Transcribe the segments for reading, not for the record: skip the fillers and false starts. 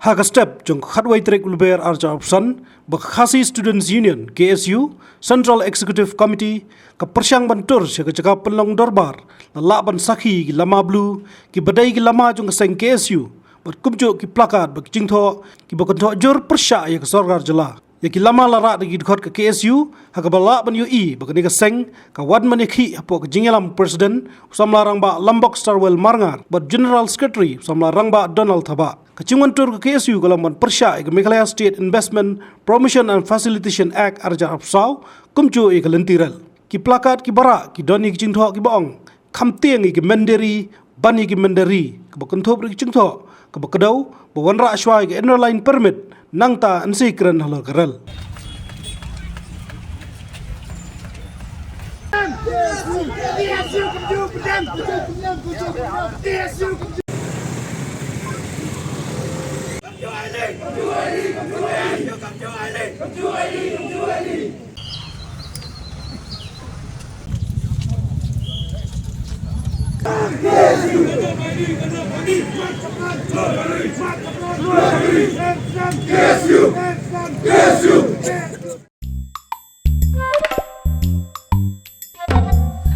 Haga step jong khatwai trek ulber arja opsan Bakhasi Students Union KSU Central Executive Committee ka persyang bantur sya ka penlong dorbar la ban sakhi ki lama blue ki badai ki lama jong seng KSU bat kumjo ki plakat bak jingtho ki bakon jor persya ya ka sorgar jela ya ki lama lara de khot ka KSU haga bala ban UI bak ni ka seng ka wad man khi apo ka jingelam president samlarang ba Lombok Starwell Marngar bat general secretary samlarang ba Donald Thaba Kacungan tur ke KSU kalaman persya ke Meghalaya State Investment Promotion and Facilitation Act arja apsau kumcu ke lentiral ki plakat ki bara ki doni ki jingtho ki baong Kham Tieng ki Mynderi bani ki Mynderi ke bakenthop ki jingtho ke bakadau bawanra ashwai ke inner permit nangta ansi kren halor karal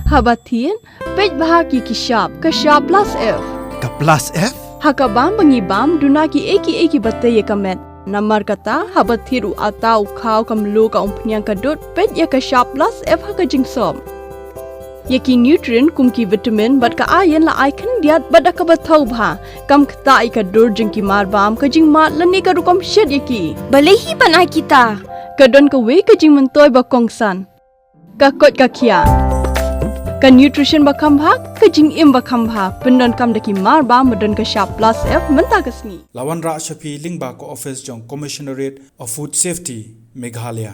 Habatin, pej bahagi ki sharp plus F. Ka plus F? Hakabam bangibam dunaki eki batay kamet. Namar kata habatiru atau kau kamlu ka umpnyang kadut pej ya ka sharp plus F haka jingsom. Yaki nutrient kumki vitamin bat ka ayan la icon diat bada ka batau bha kam kata i ka dur jingki marbam ka jing mat lani ka rukom shed yaki. Balehi panai kita. Kadon ka we ka jing mentoy ba kongsan. Ka kot ka kia. Ka nutrition bakam bha ka jing im bakam bha pendon kam daki marba medon ka sharp plus F menta kasni Lawan Ra Shafi Lingba ko office jong Commissionerate of Food Safety Meghalaya